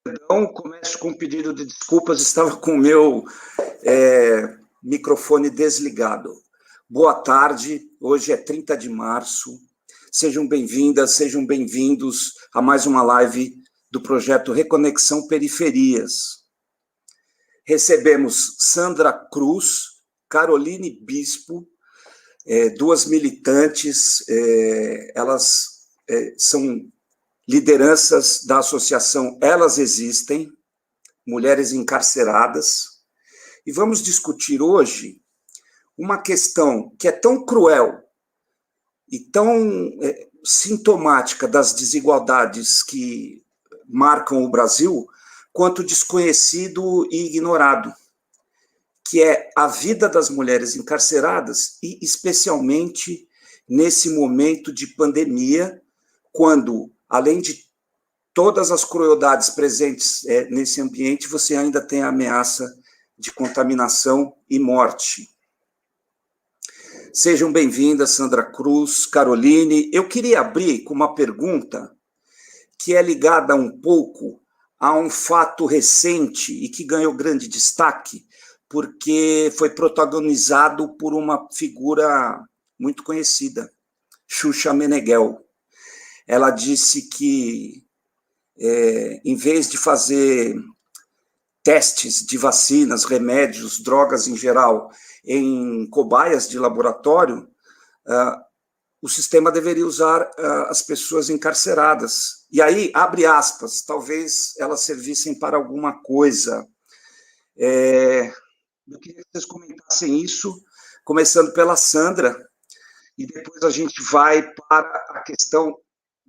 Então, começo com um pedido de desculpas, estava com o meu microfone desligado. Boa tarde, hoje é 30 de março. Sejam bem-vindas, sejam bem-vindos a mais uma live do projeto Reconexão Periferias. Recebemos Sandra Cruz, Caroline Bispo, duas militantes, elas são lideranças da associação Elas Existem, Mulheres Encarceradas, e vamos discutir hoje uma questão que é tão cruel e tão sintomática das desigualdades que marcam o Brasil, quanto desconhecido e ignorado, que é a vida das mulheres encarceradas, e especialmente nesse momento de pandemia, quando, além de todas as crueldades presentes nesse ambiente, você ainda tem a ameaça de contaminação e morte. Sejam bem-vindas, Sandra Cruz, Caroline. Eu queria abrir com uma pergunta que é ligada um pouco a um fato recente e que ganhou grande destaque, porque foi protagonizado por uma figura muito conhecida, Xuxa Meneghel. Ela disse que, em vez de fazer testes de vacinas, remédios, drogas em geral, em cobaias de laboratório, o sistema deveria usar as pessoas encarceradas. E aí, abre aspas, talvez elas servissem para alguma coisa. Eu queria que vocês comentassem isso, começando pela Sandra, e depois a gente vai para a questão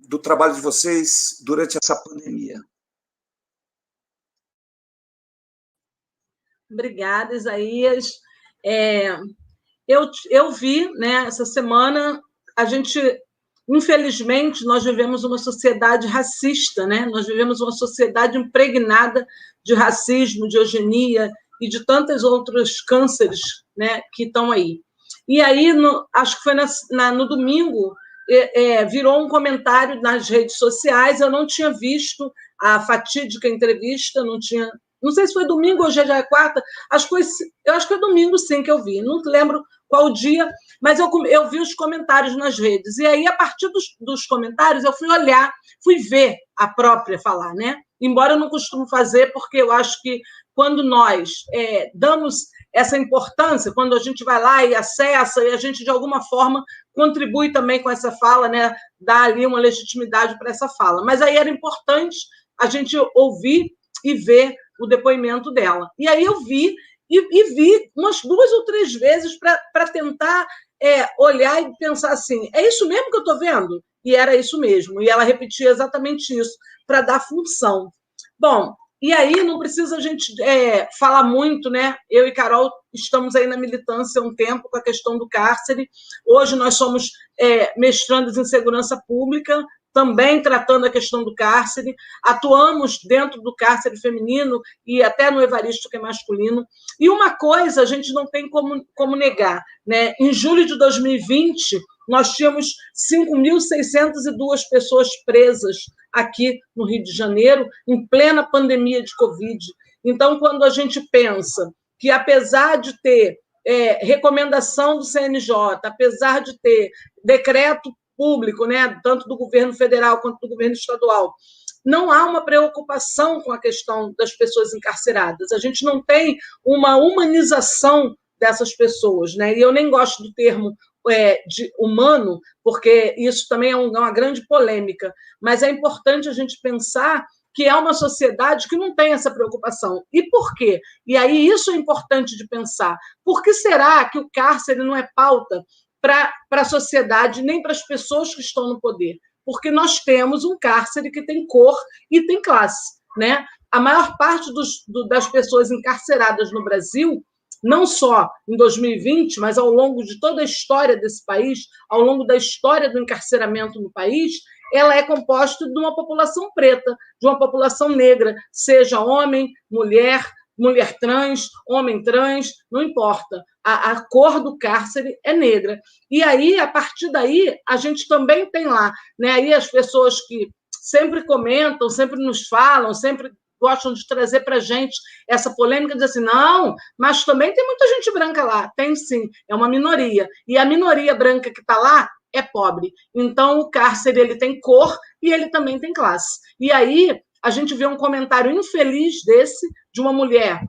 do trabalho de vocês durante essa pandemia. Obrigada, Isaías. Eu vi, né, essa semana, infelizmente, nós vivemos uma sociedade racista, né? Nós vivemos uma sociedade impregnada de racismo, de eugenia e de tantos outros cânceres, né, que estão aí. E aí, acho que foi no domingo, virou um comentário nas redes sociais, eu não tinha visto a fatídica entrevista, não sei se foi domingo ou já é quarta, eu acho que é domingo, sim, que eu vi, não lembro qual dia, mas eu vi os comentários nas redes, e aí, a partir dos comentários, eu fui ver a própria falar, né? Embora eu não costumo fazer, porque eu acho que quando nós damos essa importância, quando a gente vai lá e acessa, e a gente, de alguma forma, contribui também com essa fala, né? Dá ali uma legitimidade para essa fala. Mas aí era importante a gente ouvir e ver o depoimento dela. E aí eu vi umas 2 ou 3 vezes para tentar olhar e pensar assim, é isso mesmo que eu estou vendo? E era isso mesmo. E ela repetia exatamente isso, para dar função. Bom, e aí não precisa a gente falar muito, né? Eu e Carol estamos aí na militância há um tempo com a questão do cárcere. Hoje nós somos mestrandas em segurança pública, também tratando a questão do cárcere, atuamos dentro do cárcere feminino e até no Evaristo, que é masculino. E uma coisa a gente não tem como negar, né? Em julho de 2020, nós tínhamos 5.602 pessoas presas aqui no Rio de Janeiro, em plena pandemia de Covid. Então, quando a gente pensa que, apesar de ter recomendação do CNJ, apesar de ter decreto público, né, tanto do governo federal quanto do governo estadual, não há uma preocupação com a questão das pessoas encarceradas. A gente não tem uma humanização dessas pessoas, né? E eu nem gosto do termo de humano, porque isso também é uma grande polêmica, mas é importante a gente pensar que é uma sociedade que não tem essa preocupação. E por quê? E aí isso é importante de pensar. Por que será que o cárcere não é pauta para a sociedade, nem para as pessoas que estão no poder? Porque nós temos um cárcere que tem cor e tem classe, né? A maior parte das pessoas encarceradas no Brasil, não só em 2020, mas ao longo de toda a história desse país, ao longo da história do encarceramento no país, ela é composta de uma população preta, de uma população negra, seja homem, mulher trans, homem trans, não importa. A cor do cárcere é negra. E aí, a partir daí, a gente também tem lá, né, aí as pessoas que sempre comentam, sempre nos falam, sempre gostam de trazer para a gente essa polêmica, dizer assim, não, mas também tem muita gente branca lá. Tem sim, é uma minoria. E a minoria branca que está lá é pobre. Então, o cárcere ele tem cor e ele também tem classe. E aí, a gente vê um comentário infeliz desse, de uma mulher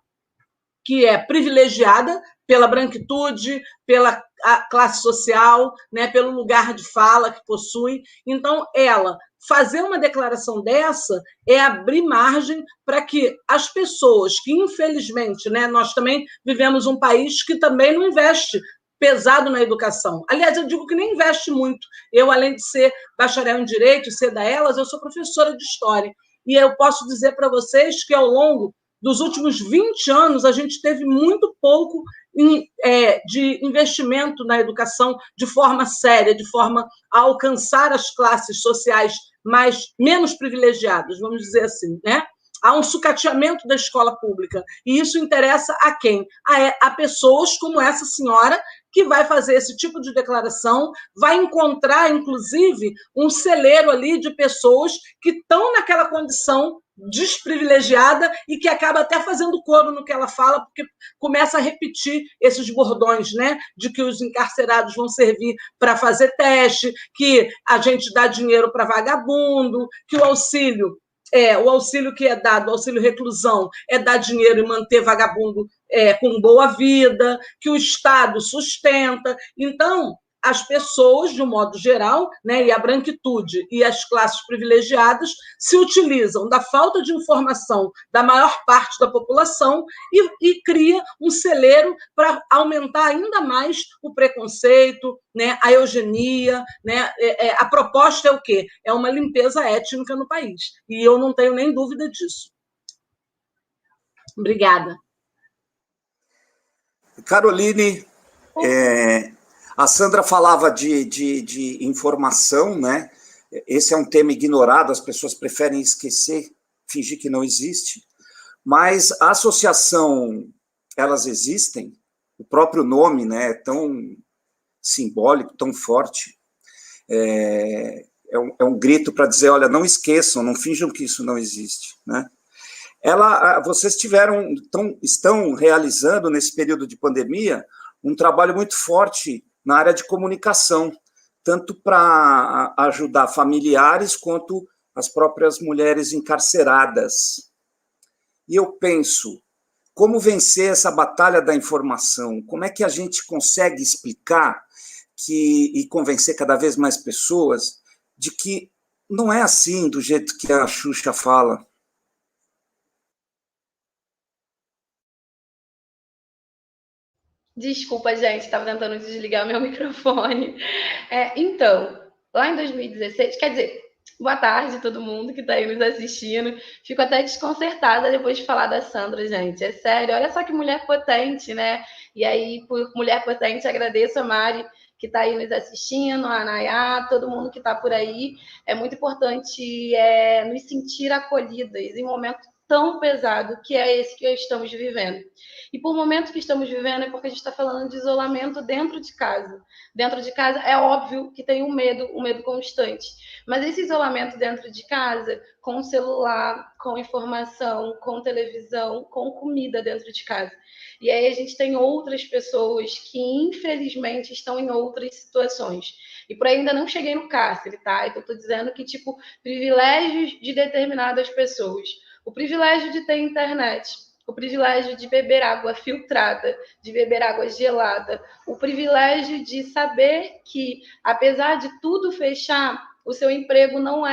que é privilegiada pela branquitude, pela classe social, né, pelo lugar de fala que possui. Então, ela fazer uma declaração dessa é abrir margem para que as pessoas que, infelizmente, né, nós também vivemos um país que também não investe pesado na educação. Aliás, eu digo que nem investe muito. Eu, além de ser bacharel em Direito e ser da Elas, eu sou professora de História. E eu posso dizer para vocês que, ao longo dos últimos 20 anos, a gente teve muito pouco de investimento na educação de forma séria, de forma a alcançar as classes sociais menos privilegiadas, vamos dizer assim, né? Há um sucateamento da escola pública, e isso interessa a quem? A pessoas como essa senhora, que vai fazer esse tipo de declaração, vai encontrar, inclusive, um celeiro ali de pessoas que estão naquela condição desprivilegiada e que acaba até fazendo coro no que ela fala, porque começa a repetir esses bordões, né, de que os encarcerados vão servir para fazer teste, que a gente dá dinheiro para vagabundo, que o auxílio que é dado, o auxílio reclusão, é dar dinheiro e manter vagabundo com boa vida, que o Estado sustenta. Então, as pessoas, de um modo geral, né, e a branquitude e as classes privilegiadas se utilizam da falta de informação da maior parte da população e cria um celeiro para aumentar ainda mais o preconceito, né, a eugenia. Né, a proposta é o quê? É uma limpeza étnica no país. E eu não tenho nem dúvida disso. Obrigada. Caroline, a Sandra falava de informação, né? Esse é um tema ignorado, as pessoas preferem esquecer, fingir que não existe, mas a associação, elas existem, o próprio nome, né, é tão simbólico, tão forte, é um grito para dizer, olha, não esqueçam, não finjam que isso não existe, né? Vocês estão realizando, nesse período de pandemia, um trabalho muito forte na área de comunicação, tanto para ajudar familiares quanto as próprias mulheres encarceradas. E eu penso, como vencer essa batalha da informação? Como é que a gente consegue explicar e convencer cada vez mais pessoas de que não é assim do jeito que a Xuxa fala? Desculpa, gente, estava tentando desligar meu microfone. Então, lá em 2016, quer dizer, boa tarde todo mundo que está aí nos assistindo. Fico até desconcertada depois de falar da Sandra, gente. É sério, olha só que mulher potente, né? E aí, por mulher potente, agradeço a Mari, que está aí nos assistindo, a Nayá, todo mundo que está por aí. É muito importante nos sentir acolhidas em um momento tão pesado que é esse que estamos vivendo. E por momentos que estamos vivendo é porque a gente está falando de isolamento dentro de casa. Dentro de casa é óbvio que tem um medo constante. Mas esse isolamento dentro de casa, com celular, com informação, com televisão, com comida dentro de casa. E aí a gente tem outras pessoas que, infelizmente, estão em outras situações. E por aí ainda não cheguei no cárcere, tá? Então, estou dizendo que, tipo, privilégios de determinadas pessoas. O privilégio de ter internet, o privilégio de beber água filtrada, de beber água gelada, o privilégio de saber que, apesar de tudo fechar, o seu emprego não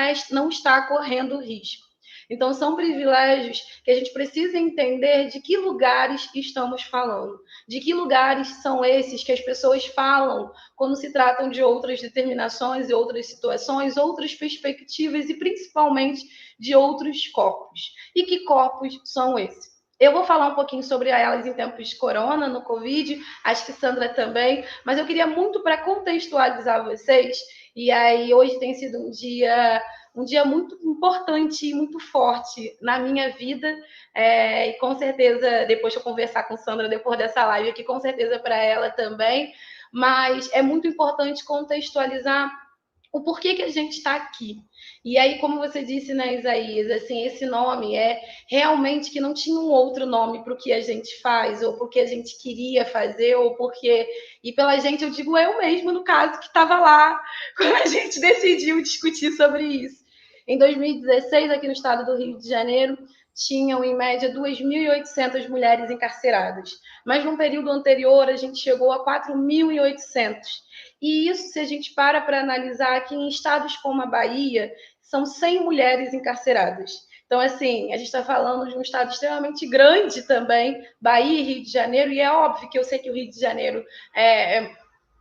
está correndo risco. Então, são privilégios que a gente precisa entender de que lugares estamos falando, de que lugares são esses que as pessoas falam quando se tratam de outras determinações e outras situações, outras perspectivas e, principalmente, de outros corpos. E que corpos são esses? Eu vou falar um pouquinho sobre elas em tempos de corona, no Covid, acho que Sandra também, mas eu queria muito para contextualizar vocês, e aí hoje tem sido um dia muito importante e muito forte na minha vida, e com certeza, depois de eu conversar com Sandra, depois dessa live aqui, com certeza para ela também, mas é muito importante contextualizar o porquê que a gente está aqui. E aí, como você disse, né, Isaías, assim, esse nome é realmente que não tinha um outro nome para o que a gente faz, ou porque a gente queria fazer, ou porque... E pela gente, eu digo eu mesmo, no caso, que estava lá, quando a gente decidiu discutir sobre isso. Em 2016, aqui no estado do Rio de Janeiro, tinham, em média, 2.800 mulheres encarceradas. Mas, num período anterior, a gente chegou a 4.800. E isso, se a gente para analisar, aqui em estados como a Bahia, são 100 mulheres encarceradas. Então, assim, a gente está falando de um estado extremamente grande também, Bahia e Rio de Janeiro, e é óbvio que eu sei que o Rio de Janeiro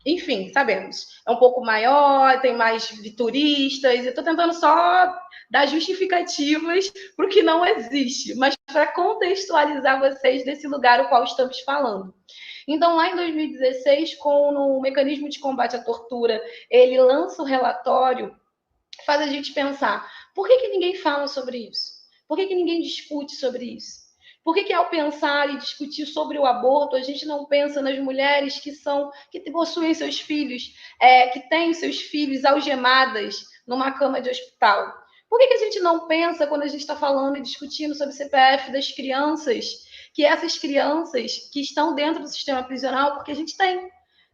enfim, sabemos, é um pouco maior, tem mais turistas, eu estou tentando só dar justificativas para o que não existe, mas para contextualizar vocês desse lugar o qual estamos falando. Então, lá em 2016, com o mecanismo de combate à tortura, ele lança o relatório, faz a gente pensar, por que ninguém fala sobre isso? Por que ninguém discute sobre isso? Por que ao pensar e discutir sobre o aborto, a gente não pensa nas mulheres que possuem seus filhos, que têm seus filhos algemadas numa cama de hospital? Por que a gente não pensa, quando a gente está falando e discutindo sobre o CPF das crianças, que essas crianças que estão dentro do sistema prisional, porque a gente tem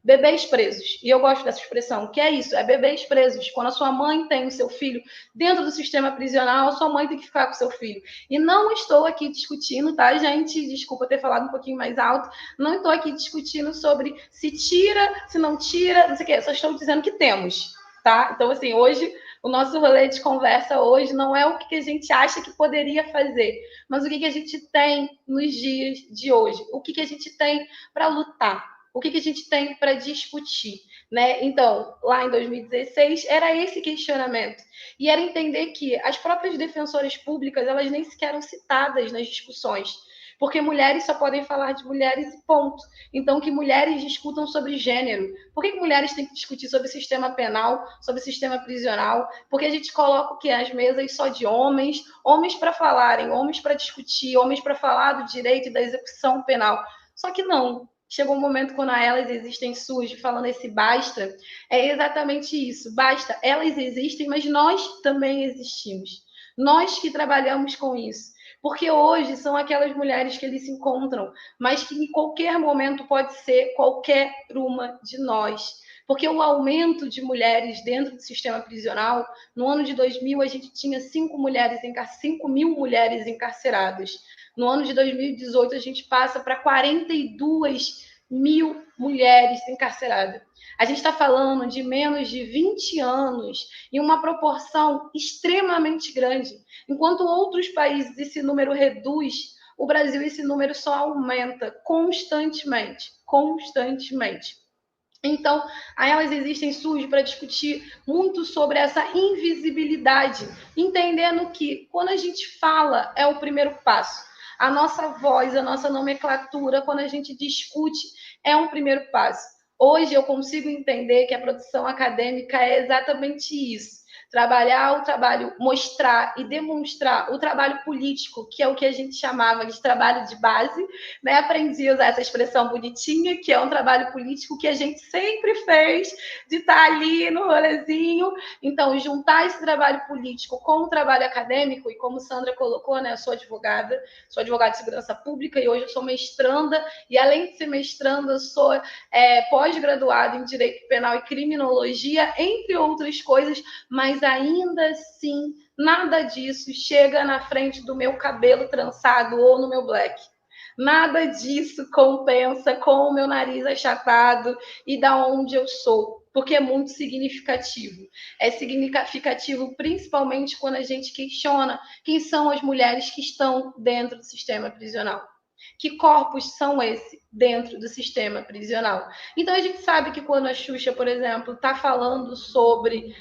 bebês presos, e eu gosto dessa expressão, que é isso, é bebês presos. Quando a sua mãe tem o seu filho dentro do sistema prisional, a sua mãe tem que ficar com o seu filho. E não estou aqui discutindo, tá, gente? Desculpa ter falado um pouquinho mais alto. Não estou aqui discutindo sobre se tira, se não tira, não sei o quê. Só estou dizendo que temos, tá? Então, assim, hoje, o nosso rolê de conversa hoje não é o que a gente acha que poderia fazer, mas o que a gente tem nos dias de hoje. O que a gente tem para lutar. O que a gente tem para discutir, né? Então, lá em 2016, era esse questionamento. E era entender que as próprias defensoras públicas, elas nem sequer eram citadas nas discussões, porque mulheres só podem falar de mulheres e ponto. Então, que mulheres discutam sobre gênero. Por que mulheres têm que discutir sobre sistema penal, sobre sistema prisional? Porque a gente coloca o que? As mesas só de homens, homens para falarem, homens para discutir, homens para falar do direito e da execução penal. Só que não. Chegou um momento quando elas existem surge, falando esse basta, é exatamente isso, basta, elas existem, mas nós também existimos. Nós que trabalhamos com isso. Porque hoje são aquelas mulheres que eles se encontram, mas que em qualquer momento pode ser qualquer uma de nós. Porque o aumento de mulheres dentro do sistema prisional, no ano de 2000, a gente tinha 5 mil mulheres encarceradas. No ano de 2018, a gente passa para 42 mil mulheres encarceradas. A gente está falando de menos de 20 anos em uma proporção extremamente grande. Enquanto outros países esse número reduz, o Brasil esse número só aumenta constantemente. Então, aí elas existem, surge para discutir muito sobre essa invisibilidade, entendendo que quando a gente fala é o primeiro passo. A nossa voz, a nossa nomenclatura, quando a gente discute, é um primeiro passo. Hoje eu consigo entender que a produção acadêmica é exatamente isso. Trabalhar o trabalho, mostrar e demonstrar o trabalho político, que é o que a gente chamava de trabalho de base, né? Aprendi a usar essa expressão bonitinha, que é um trabalho político que a gente sempre fez, de estar ali no rolezinho. Então, juntar esse trabalho político com o trabalho acadêmico, e como Sandra colocou, né? Eu sou advogada de segurança pública e hoje eu sou mestranda, e além de ser mestranda, eu sou pós-graduada em Direito Penal e Criminologia, entre outras coisas, mas ainda assim, nada disso chega na frente do meu cabelo trançado ou no meu black. Nada disso compensa com o meu nariz achatado e da onde eu sou, porque é muito significativo. É significativo principalmente quando a gente questiona quem são as mulheres que estão dentro do sistema prisional. Que corpos são esses dentro do sistema prisional? Então, a gente sabe que quando a Xuxa, por exemplo, está falando sobre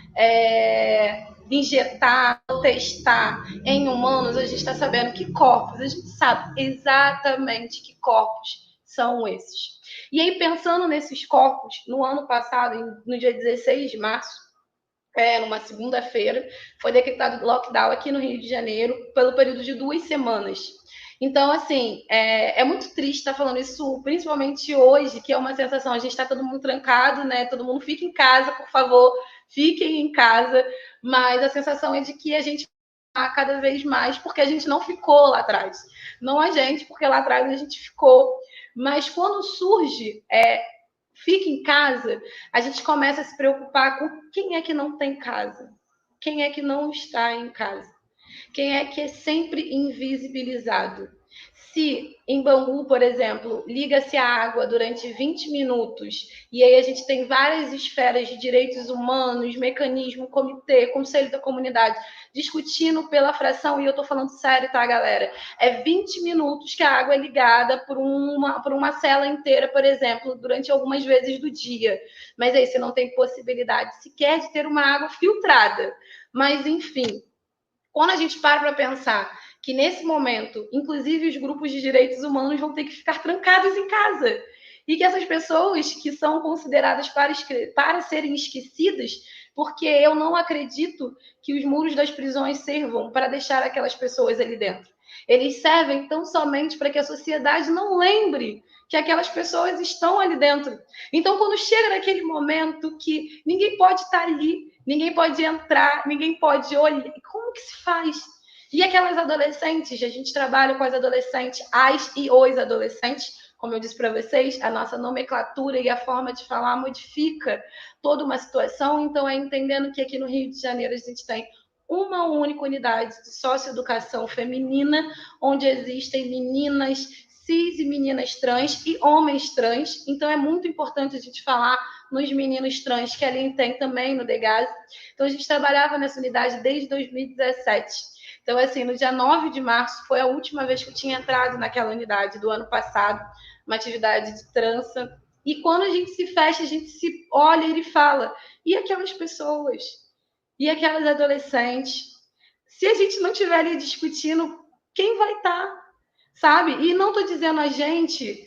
injetar, testar em humanos, a gente está sabendo que corpos, a gente sabe exatamente que corpos são esses. E aí, pensando nesses corpos, no ano passado, no dia 16 de março, numa segunda-feira, foi decretado lockdown aqui no Rio de Janeiro pelo período de 2 semanas. Então, assim, é muito triste estar falando isso, principalmente hoje, que é uma sensação, a gente está todo mundo trancado, né? Todo mundo fica em casa, por favor, fiquem em casa, mas a sensação é de que a gente vai cada vez mais, porque a gente não ficou lá atrás. Não a gente, porque lá atrás a gente ficou. Mas quando surge fica em casa, a gente começa a se preocupar com quem é que não tem casa, quem é que não está em casa, quem é que é sempre invisibilizado. Se em Bangu, por exemplo, liga-se a água durante 20 minutos, e aí a gente tem várias esferas de direitos humanos, mecanismo, comitê, conselho da comunidade, discutindo pela fração, e eu estou falando sério, tá, galera? É 20 minutos que a água é ligada por uma cela inteira, por exemplo, durante algumas vezes do dia. Mas aí você não tem possibilidade sequer de ter uma água filtrada. Mas, enfim, quando a gente para pensar que nesse momento, inclusive os grupos de direitos humanos vão ter que ficar trancados em casa, e que essas pessoas que são consideradas para serem esquecidas, porque eu não acredito que os muros das prisões servam para deixar aquelas pessoas ali dentro. Eles servem tão somente para que a sociedade não lembre que aquelas pessoas estão ali dentro. Então, quando chega naquele momento que ninguém pode estar ali, ninguém pode entrar, ninguém pode olhar, como que se faz? E aquelas adolescentes, a gente trabalha com as adolescentes, as e os adolescentes, como eu disse para vocês, a nossa nomenclatura e a forma de falar modifica toda uma situação. Então, é entendendo que aqui no Rio de Janeiro a gente tem uma única unidade de socioeducação feminina, onde existem meninas cis e meninas trans e homens trans. Então, é muito importante a gente falar nos meninos trans, que ali tem também no DEGASE. Então, a gente trabalhava nessa unidade desde 2017. Então, assim, no dia 9 de março foi a última vez que eu tinha entrado naquela unidade do ano passado, uma atividade de trança. E quando a gente se fecha, a gente se olha e fala, e aquelas pessoas? E aquelas adolescentes? Se a gente não estiver ali discutindo, quem vai estar? Sabe? E não estou dizendo a gente,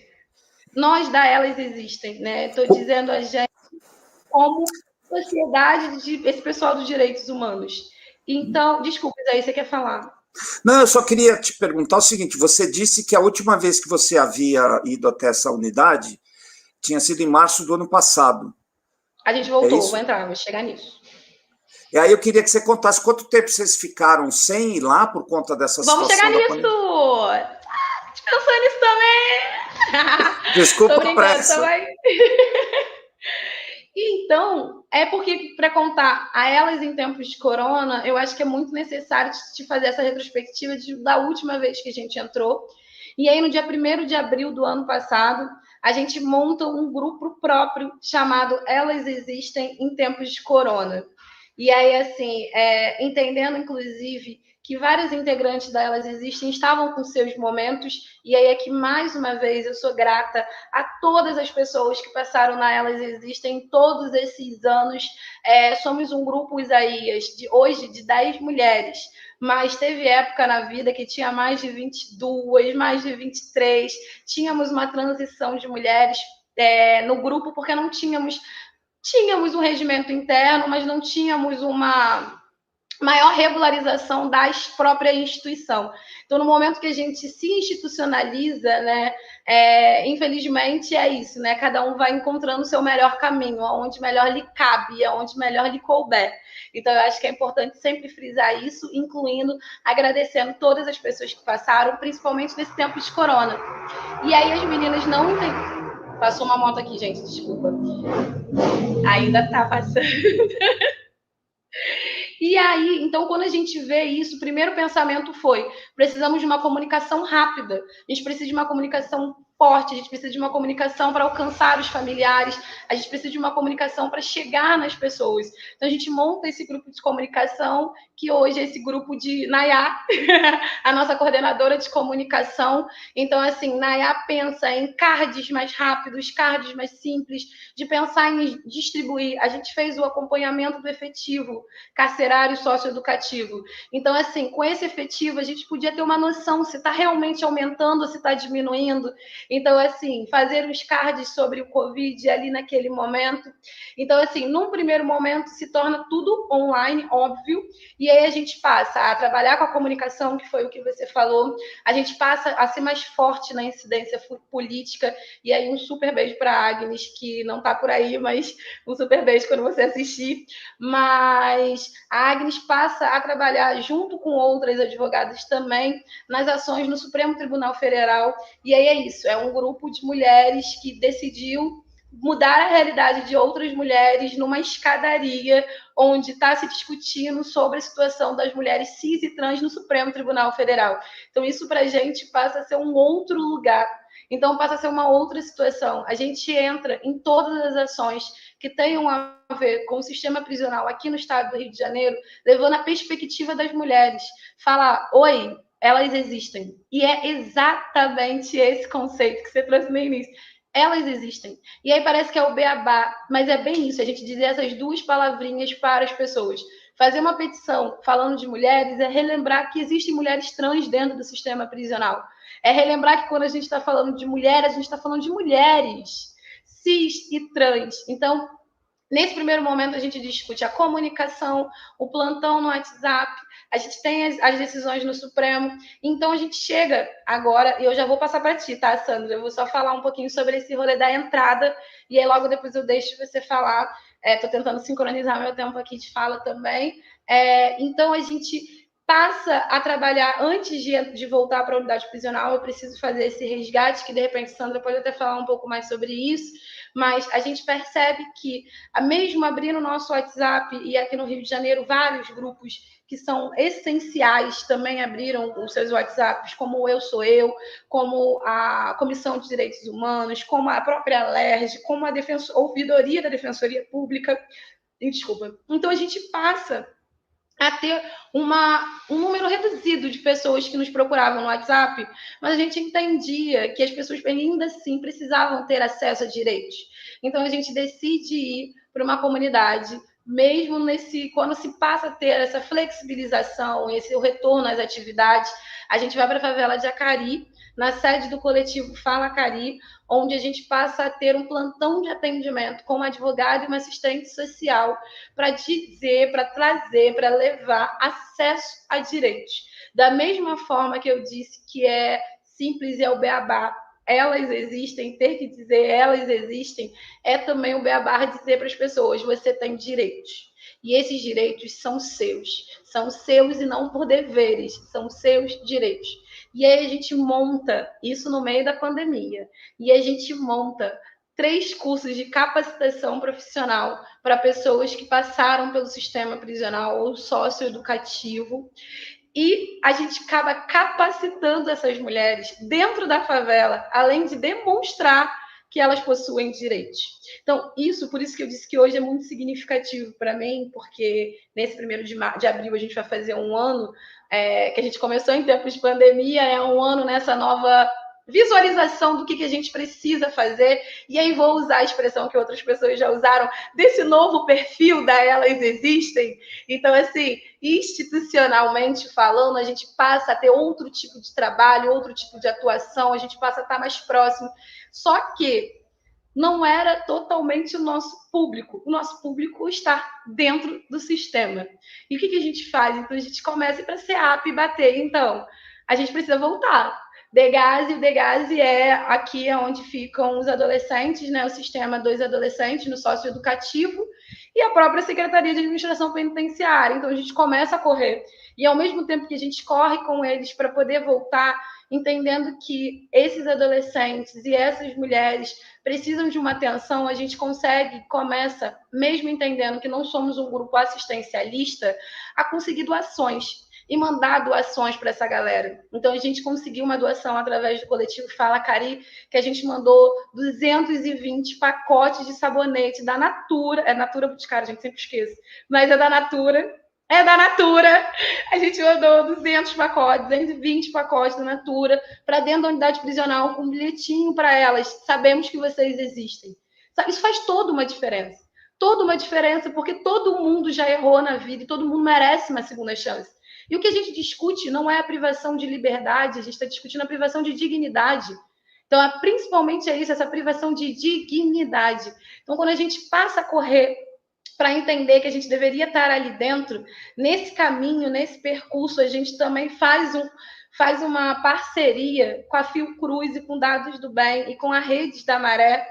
nós da Elas Existem, né? Estou dizendo a gente como sociedade, esse pessoal dos direitos humanos. Então, desculpa, aí você quer falar? Não, eu só queria te perguntar o seguinte: você disse que a última vez que você havia ido até essa unidade tinha sido em março do ano passado. A gente voltou, vou entrar, vou chegar nisso. E aí eu queria que você contasse quanto tempo vocês ficaram sem ir lá por conta dessa situação. Vamos chegar nisso! Pensando nisso também! Desculpa a pressa. Também. Então, é porque, para contar a elas em tempos de corona, eu acho que é muito necessário te fazer essa retrospectiva da última vez que a gente entrou. E aí, no dia 1º de abril do ano passado, a gente monta um grupo próprio chamado Elas Existem em Tempos de Corona. E aí, assim, entendendo, inclusive, que vários integrantes da Elas Existem estavam com seus momentos, e aí é que, mais uma vez, eu sou grata a todas as pessoas que passaram na Elas Existem todos esses anos. Somos um grupo, Isaías, hoje de 10 mulheres, mas teve época na vida que tinha mais de 22, mais de 23, tínhamos uma transição de mulheres no grupo, porque não tínhamos um regimento interno, mas não tínhamos uma maior regularização da própria instituição. Então, no momento que a gente se institucionaliza, né, infelizmente é isso, né? Cada um vai encontrando o seu melhor caminho, aonde melhor lhe cabe, aonde melhor lhe couber. Então, eu acho que é importante sempre frisar isso, incluindo, agradecendo todas as pessoas que passaram, principalmente nesse tempo de corona. E aí as meninas não entendem. Passou uma moto aqui, gente, desculpa. Ainda tá passando. E aí, então, quando a gente vê isso, o primeiro pensamento foi: precisamos de uma comunicação rápida, a gente precisa de uma comunicação forte, a gente precisa de uma comunicação para alcançar os familiares, a gente precisa de uma comunicação para chegar nas pessoas. Então, a gente monta esse grupo de comunicação, que hoje é esse grupo de Nayá, a nossa coordenadora de comunicação. Então, assim, Nayá pensa em cards mais rápidos, cards mais simples, de pensar em distribuir. A gente fez o acompanhamento do efetivo carcerário socioeducativo. Então, assim, com esse efetivo, a gente podia ter uma noção se está realmente aumentando ou se está diminuindo. Então, assim, fazer os cards sobre o Covid ali naquele momento. Então, assim, num primeiro momento se torna tudo online, óbvio, e aí a gente passa a trabalhar com a comunicação, que foi o que você falou, a gente passa a ser mais forte na incidência política, e aí um super beijo para a Agnes, que não está por aí, mas um super beijo quando você assistir. Mas a Agnes passa a trabalhar junto com outras advogadas também nas ações no Supremo Tribunal Federal, e aí é isso, é um grupo de mulheres que decidiu mudar a realidade de outras mulheres numa escadaria onde está se discutindo sobre a situação das mulheres cis e trans no Supremo Tribunal Federal. Então, isso para a gente passa a ser um outro lugar. Então, passa a ser uma outra situação. A gente entra em todas as ações que tenham a ver com o sistema prisional aqui no estado do Rio de Janeiro, levando a perspectiva das mulheres. Falar, oi, elas existem. E é exatamente esse conceito que você trouxe no início. Elas existem. E aí parece que é o beabá, mas é bem isso, a gente dizer essas duas palavrinhas para as pessoas. Fazer uma petição falando de mulheres é relembrar que existem mulheres trans dentro do sistema prisional. É relembrar que quando a gente está falando de mulheres, a gente está falando de mulheres cis e trans. Então, nesse primeiro momento, a gente discute a comunicação, o plantão no WhatsApp, a gente tem as decisões no Supremo. Então, a gente chega agora, e eu já vou passar para ti, tá, Sandra? Eu vou só falar um pouquinho sobre esse rolê da entrada, e aí logo depois eu deixo você falar. Estou tentando sincronizar meu tempo aqui de fala também. Então, a gente passa a trabalhar antes de voltar para a unidade prisional. Eu preciso fazer esse resgate, que de repente Sandra pode até falar um pouco mais sobre isso, mas a gente percebe que, mesmo abrindo o nosso WhatsApp, e aqui no Rio de Janeiro, vários grupos que são essenciais também abriram os seus WhatsApps, como o Eu Sou Eu, como a Comissão de Direitos Humanos, como a própria LERJ, como a Ouvidoria da Defensoria Pública. Desculpa. Então, a gente passa a ter um número reduzido de pessoas que nos procuravam no WhatsApp, mas a gente entendia que as pessoas ainda assim precisavam ter acesso a direitos. Então, a gente decide ir para uma comunidade, mesmo quando se passa a ter essa flexibilização, o retorno às atividades, a gente vai para a favela de Acari, na sede do coletivo Fala Acari, onde a gente passa a ter um plantão de atendimento com um advogado e uma assistente social para dizer, para trazer, para levar acesso a direitos. Da mesma forma que eu disse que é simples e é o beabá, elas existem, ter que dizer elas existem, é também o beabá dizer para as pessoas, você tem direitos. E esses direitos são seus e não por deveres, são seus direitos. E aí a gente monta isso no meio da pandemia, e a gente monta 3 cursos de capacitação profissional para pessoas que passaram pelo sistema prisional ou socioeducativo, e a gente acaba capacitando essas mulheres dentro da favela, além de demonstrar que elas possuem direitos. Então, por isso que eu disse que hoje é muito significativo para mim, porque nesse 1º de abril a gente vai fazer um ano, que a gente começou em tempos de pandemia, é um ano nessa nova visualização do que a gente precisa fazer, e aí vou usar a expressão que outras pessoas já usaram, desse novo perfil da Elas Existem. Então, assim, institucionalmente falando, a gente passa a ter outro tipo de trabalho, outro tipo de atuação, a gente passa a estar mais próximo, só que não era totalmente o nosso público está dentro do sistema. E o que a gente faz? Então, a gente começa para ser app e bater. Então, a gente precisa voltar. o Degase é aqui onde ficam os adolescentes, né, o sistema dos adolescentes no socioeducativo, e a própria Secretaria de Administração Penitenciária. Então, a gente começa a correr. E, ao mesmo tempo que a gente corre com eles para poder voltar, entendendo que esses adolescentes e essas mulheres precisam de uma atenção, a gente começa, mesmo entendendo que não somos um grupo assistencialista, a conseguir doações e mandar doações para essa galera. Então, a gente conseguiu uma doação através do coletivo Fala Acari, que a gente mandou 220 pacotes de sabonete da Natura. É Natura Boticário, a gente sempre esquece, mas é da Natura. É da Natura. A gente mandou 200 pacotes, 220 pacotes da Natura para dentro da unidade prisional com um bilhetinho para elas. Sabemos que vocês existem. Isso faz toda uma diferença. Toda uma diferença, porque todo mundo já errou na vida e todo mundo merece uma segunda chance. E o que a gente discute não é a privação de liberdade, a gente está discutindo a privação de dignidade. Então, principalmente é isso, essa privação de dignidade. Então, quando a gente passa a correr para entender que a gente deveria estar ali dentro, nesse caminho, nesse percurso, a gente também faz uma parceria com a Fiocruz e com Dados do Bem e com a Redes da Maré,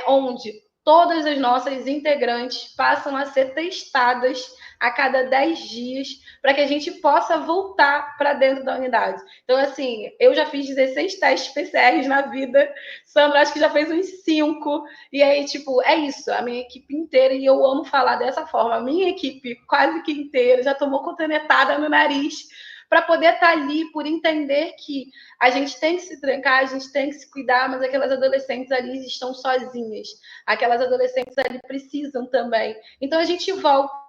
onde todas as nossas integrantes passam a ser testadas a cada 10 dias para que a gente possa voltar para dentro da unidade. Então, assim, eu já fiz 16 testes PCRs na vida, Sandra acho que já fez uns 5, e aí, tipo, é isso, a minha equipe inteira, e eu amo falar dessa forma, a minha equipe quase que inteira já tomou cotonetada no nariz para poder estar ali, por entender que a gente tem que se trancar, a gente tem que se cuidar, mas aquelas adolescentes ali estão sozinhas, aquelas adolescentes ali precisam também. Então, a gente volta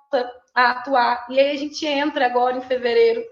a atuar, e aí a gente entra agora em fevereiro.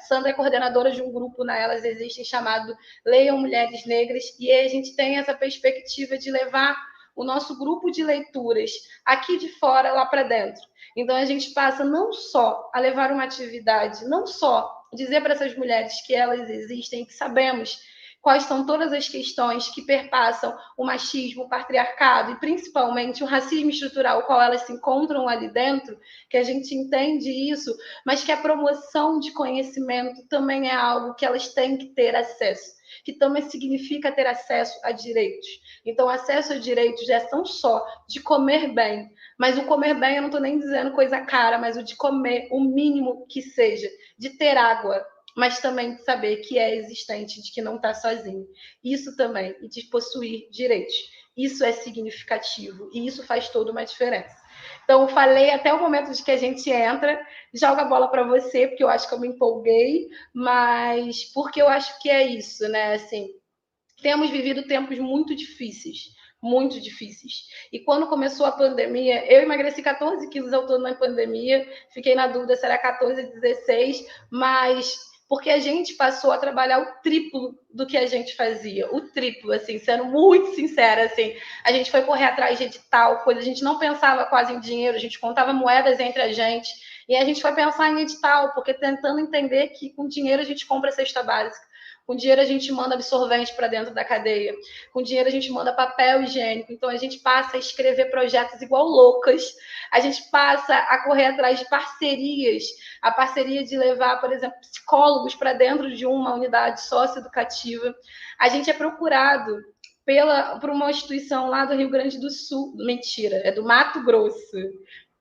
Sandra é coordenadora de um grupo na Elas Existem chamado Leiam Mulheres Negras, e aí a gente tem essa perspectiva de levar o nosso grupo de leituras aqui de fora lá para dentro. Então, a gente passa não só a levar uma atividade, não só dizer para essas mulheres que elas existem, que sabemos quais são todas as questões que perpassam o machismo, o patriarcado e, principalmente, o racismo estrutural, o qual elas se encontram ali dentro, que a gente entende isso, mas que a promoção de conhecimento também é algo que elas têm que ter acesso, que também significa ter acesso a direitos. Então, acesso a direitos é não só de comer bem, mas o comer bem, eu não estou nem dizendo coisa cara, mas o de comer o mínimo que seja, de ter água, mas também de saber que é existente, de que não está sozinho. Isso também, e de possuir direitos. Isso é significativo, e isso faz toda uma diferença. Então, falei até o momento de que a gente entra, jogo a bola para você, porque eu acho que eu me empolguei, mas porque eu acho que é isso, né? Assim, temos vivido tempos muito difíceis, muito difíceis. E quando começou a pandemia, eu emagreci 14 quilos ao todo na pandemia, fiquei na dúvida se era 14 ou 16, mas porque a gente passou a trabalhar o triplo do que a gente fazia, o triplo, assim, sendo muito sincera, assim, a gente foi correr atrás de edital, coisa, a gente não pensava quase em dinheiro, a gente contava moedas entre a gente, e a gente foi pensar em edital, porque tentando entender que com dinheiro a gente compra a cesta básica, com dinheiro a gente manda absorvente para dentro da cadeia, com dinheiro a gente manda papel higiênico, então a gente passa a escrever projetos igual loucas, a gente passa a correr atrás de parcerias, a parceria de levar, por exemplo, psicólogos para dentro de uma unidade socioeducativa. A gente é procurado por uma instituição lá do Rio Grande do Sul, mentira, é do Mato Grosso,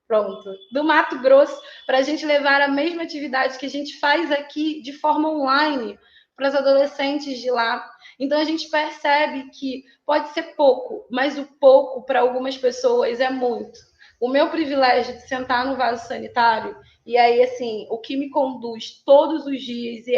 pronto, do Mato Grosso, para a gente levar a mesma atividade que a gente faz aqui de forma online para as adolescentes de lá. Então, a gente percebe que pode ser pouco, mas o pouco, para algumas pessoas, é muito. O meu privilégio de sentar no vaso sanitário, e aí, assim, o que me conduz todos os dias, e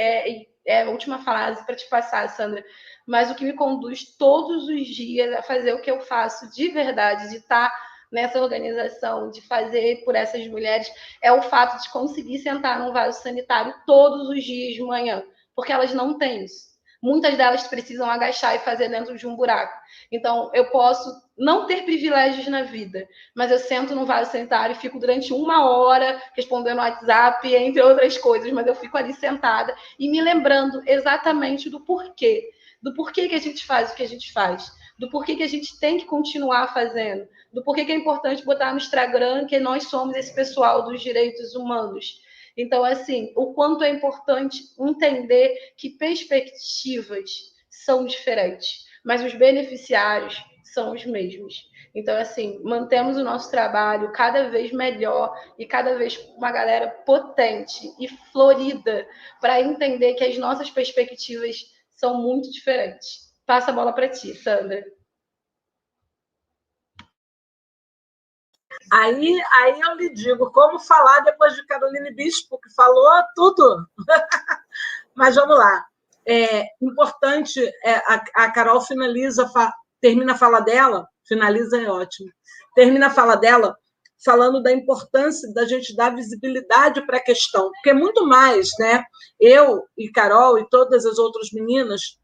é a última frase para te passar, Sandra, mas o que me conduz todos os dias a fazer o que eu faço de verdade, de estar nessa organização, de fazer por essas mulheres, é o fato de conseguir sentar num vaso sanitário todos os dias de manhã, porque elas não têm isso. Muitas delas precisam agachar e fazer dentro de um buraco. Então, eu posso não ter privilégios na vida, mas eu sento no vaso sanitário e fico durante 1 hora respondendo WhatsApp, entre outras coisas, mas eu fico ali sentada e me lembrando exatamente do porquê que a gente faz o que a gente faz, do porquê que a gente tem que continuar fazendo, do porquê que é importante botar no Instagram que nós somos esse pessoal dos direitos humanos. Então, assim, o quanto é importante entender que perspectivas são diferentes, mas os beneficiários são os mesmos. Então, assim, mantemos o nosso trabalho cada vez melhor e cada vez com uma galera potente e florida para entender que as nossas perspectivas são muito diferentes. Passa a bola para ti, Sandra. Aí eu lhe digo, como falar depois de Caroline Bispo, que falou tudo. Mas vamos lá. Importante, a Carol termina a fala dela, finaliza é ótimo, termina a fala dela falando da importância da gente dar visibilidade para a questão, porque muito mais, né? Eu e Carol e todas as outras meninas,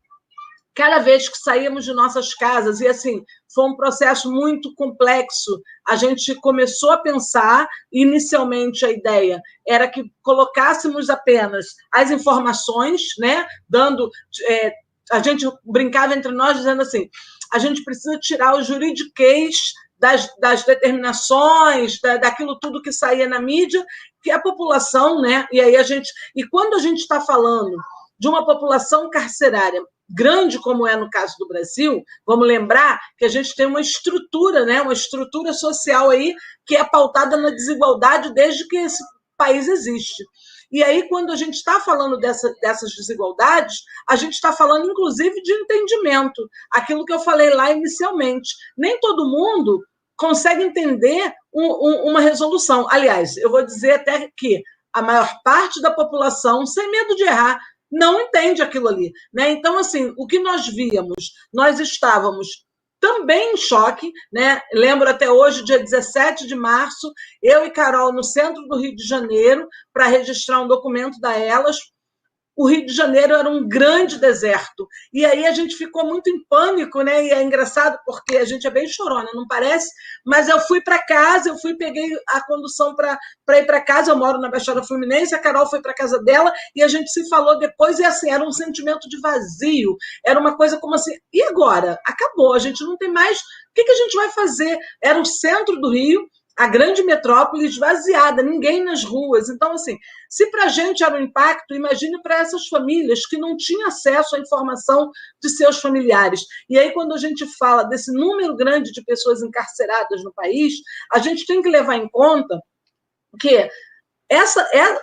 cada vez que saímos de nossas casas, e assim, foi um processo muito complexo, a gente começou a pensar, inicialmente a ideia era que colocássemos apenas as informações, né, dando a gente brincava entre nós dizendo assim, a gente precisa tirar o juridiquês das determinações, daquilo tudo que saía na mídia, que a população, né? E quando a gente está falando de uma população carcerária grande, como é no caso do Brasil, vamos lembrar que a gente tem uma estrutura, né? Uma estrutura social aí que é pautada na desigualdade desde que esse país existe. E aí, quando a gente está falando dessas desigualdades, a gente está falando, inclusive, de entendimento. Aquilo que eu falei lá inicialmente. Nem todo mundo consegue entender uma resolução. Aliás, eu vou dizer até que a maior parte da população, sem medo de errar, não entende aquilo ali, né? Então, assim, o que nós víamos, nós estávamos também em choque, né? Lembro até hoje, dia 17 de março, eu e Carol no centro do Rio de Janeiro para registrar um documento da Elas. O Rio de Janeiro era um grande deserto. E aí a gente ficou muito em pânico, né? E é engraçado porque a gente é bem chorona, não parece? Mas eu fui para casa, peguei a condução para ir para casa, eu moro na Baixada Fluminense, a Carol foi para casa dela e a gente se falou depois e assim, era um sentimento de vazio, era uma coisa como assim, e agora? Acabou, a gente não tem mais, o que a gente vai fazer? Era o centro do Rio, a grande metrópole esvaziada, ninguém nas ruas. Então, assim, se para a gente era um impacto, imagine para essas famílias que não tinham acesso à informação de seus familiares. E aí, quando a gente fala desse número grande de pessoas encarceradas no país, a gente tem que levar em conta que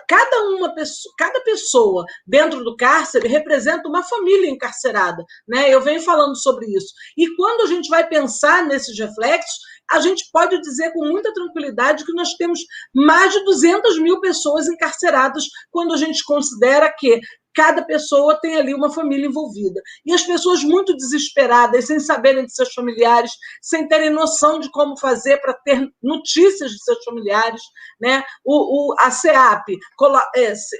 cada pessoa dentro do cárcere representa uma família encarcerada, né? Eu venho falando sobre isso. E quando a gente vai pensar nesses reflexos, a gente pode dizer com muita tranquilidade que nós temos mais de 200 mil pessoas encarceradas quando a gente considera que cada pessoa tem ali uma família envolvida. E as pessoas muito desesperadas, sem saberem de seus familiares, sem terem noção de como fazer para ter notícias de seus familiares, né? A SEAP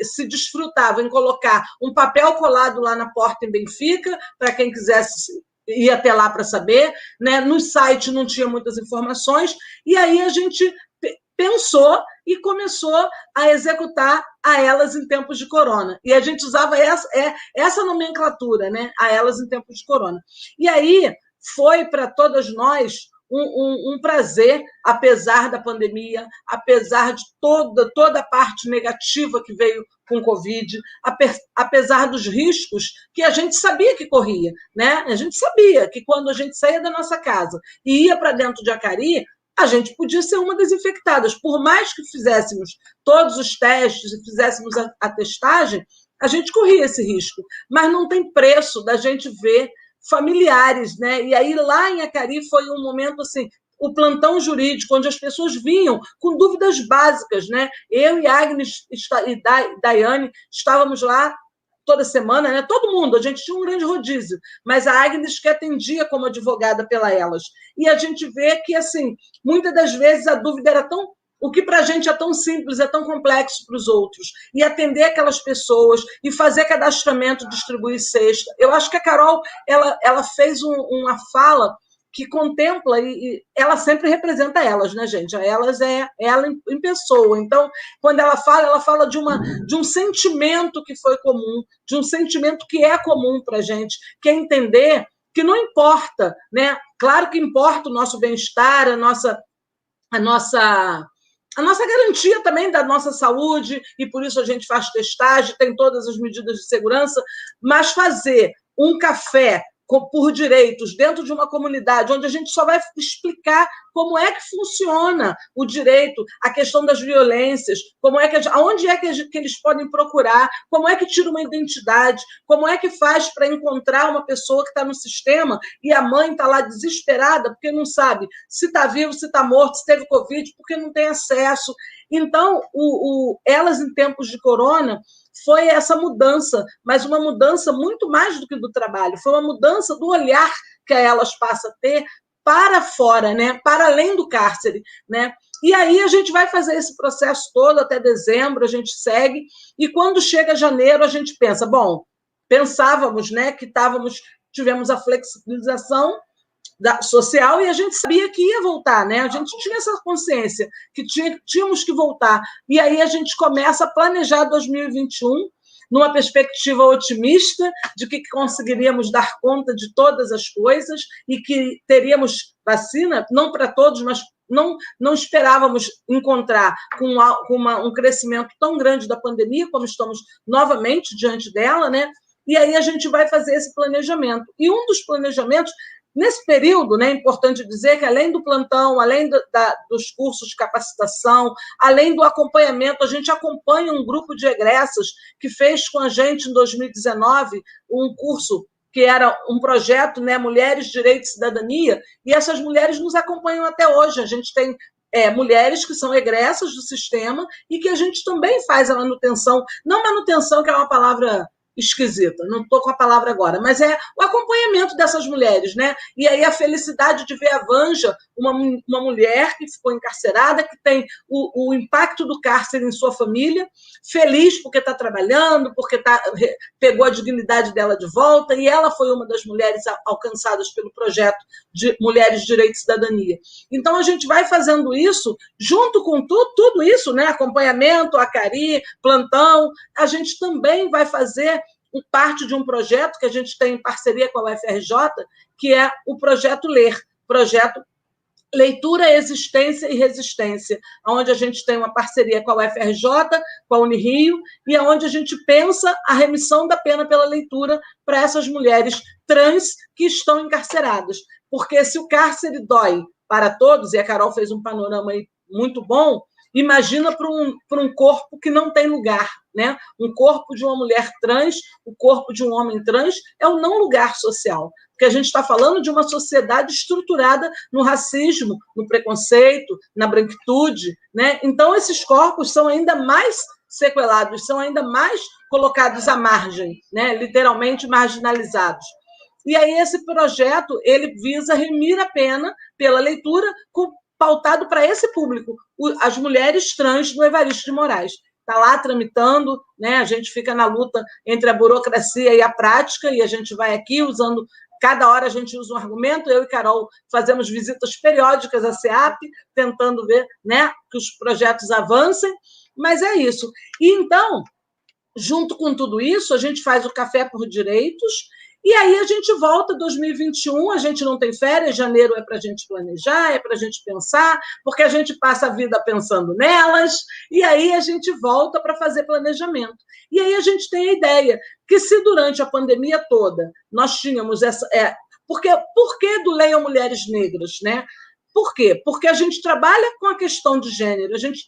se desfrutava em colocar um papel colado lá na porta em Benfica, para quem quisesse ir até lá para saber, né? No site não tinha muitas informações, e aí a gente pensou e começou a executar a Elas em tempos de corona. E a gente usava essa nomenclatura, né? A Elas em tempos de corona. E aí foi para todas nós um prazer, apesar da pandemia, apesar de toda a parte negativa que veio com o Covid, apesar dos riscos que a gente sabia que corria, né? A gente sabia que quando a gente saía da nossa casa e ia para dentro de Acari, a gente podia ser uma das infectadas. Por mais que fizéssemos todos os testes e fizéssemos a testagem, a gente corria esse risco. Mas não tem preço da gente ver familiares, né? E aí lá em Acari foi um momento assim, o plantão jurídico, onde as pessoas vinham com dúvidas básicas, né? Eu e Agnes e Daiane estávamos lá toda semana, né? Todo mundo, a gente tinha um grande rodízio, mas a Agnes que atendia como advogada pela Elas. E a gente vê que, assim, muitas das vezes a dúvida era tão... O que para a gente é tão simples, é tão complexo para os outros. E atender aquelas pessoas, e fazer cadastramento, distribuir cesta. Eu acho que a Carol ela fez uma fala que contempla, e ela sempre representa Elas, né, gente? A Elas é ela em pessoa. Então, quando ela fala de um sentimento que foi comum, de um sentimento que é comum para a gente, que é entender que não importa, né? Claro que importa o nosso bem-estar, a nossa garantia também da nossa saúde, e por isso a gente faz testagem, tem todas as medidas de segurança, mas fazer um café por direitos dentro de uma comunidade, onde a gente só vai explicar como é que funciona o direito, a questão das violências, aonde é que eles podem procurar, como é que tira uma identidade, como é que faz para encontrar uma pessoa que está no sistema e a mãe está lá desesperada porque não sabe se está vivo, se está morto, se teve Covid, porque não tem acesso. Então, Elas em tempos de corona foi essa mudança, mas uma mudança muito mais do que do trabalho, foi uma mudança do olhar que a Elas passa a ter para fora, né? Para além do cárcere, né? E aí a gente vai fazer esse processo todo até dezembro, a gente segue, e quando chega janeiro a gente pensa, pensávamos, né, que tivemos a flexibilização social e a gente sabia que ia voltar, né? A gente tinha essa consciência que tínhamos que voltar. E aí a gente começa a planejar 2021. numa perspectiva otimista de que conseguiríamos dar conta de todas as coisas e que teríamos vacina, não para todos, mas não esperávamos encontrar com um crescimento tão grande da pandemia, como estamos novamente diante dela, né? E aí a gente vai fazer esse planejamento. E um dos planejamentos, nesse período, né, é importante dizer que, além do plantão, além dos cursos de capacitação, além do acompanhamento, a gente acompanha um grupo de egressas que fez com a gente, em 2019, um curso que era um projeto, né, Mulheres, Direito e Cidadania, e essas mulheres nos acompanham até hoje. A gente tem mulheres que são egressas do sistema e que a gente também faz a manutenção, não manutenção, que é uma palavra esquisita, não estou com a palavra agora, mas é o acompanhamento dessas mulheres, né? E aí a felicidade de ver a Vanja, uma mulher que ficou encarcerada, que tem o impacto do cárcere em sua família, feliz porque está trabalhando, porque pegou a dignidade dela de volta, e ela foi uma das mulheres alcançadas pelo projeto de Mulheres, Direito e Cidadania. Então, a gente vai fazendo isso, junto com tudo isso, né? Acompanhamento, acari, plantão, a gente também vai fazer parte de um projeto que a gente tem em parceria com a UFRJ, que é o projeto LER, projeto Leitura, Existência e Resistência, onde a gente tem uma parceria com a UFRJ, com a Unirio, e onde a gente pensa a remissão da pena pela leitura para essas mulheres trans que estão encarceradas. Porque se o cárcere dói para todos, e a Carol fez um panorama aí muito bom, imagina para um corpo que não tem lugar, né? Um corpo de uma mulher trans, o corpo de um homem trans é um não lugar social, porque a gente está falando de uma sociedade estruturada no racismo, no preconceito, na branquitude, né? Então, esses corpos são ainda mais sequelados, são ainda mais colocados à margem, né? Literalmente marginalizados. E aí esse projeto, ele visa remir a pena pela leitura, pautado para esse público, as mulheres trans do Evaristo de Moraes. Está lá tramitando, né? A gente fica na luta entre a burocracia e a prática, e a gente vai aqui usando, cada hora a gente usa um argumento, eu e Carol fazemos visitas periódicas à SEAP, tentando ver, né, que os projetos avancem, mas é isso. E então, junto com tudo isso, a gente faz o Café por Direitos, e aí a gente volta em 2021, a gente não tem férias, janeiro é para a gente planejar, é para a gente pensar, porque a gente passa a vida pensando nelas, e aí a gente volta para fazer planejamento. E aí a gente tem a ideia que, se durante a pandemia toda nós tínhamos essa... Por que do Leiam Mulheres Negras, né? Por quê? Porque a gente trabalha com a questão de gênero, a gente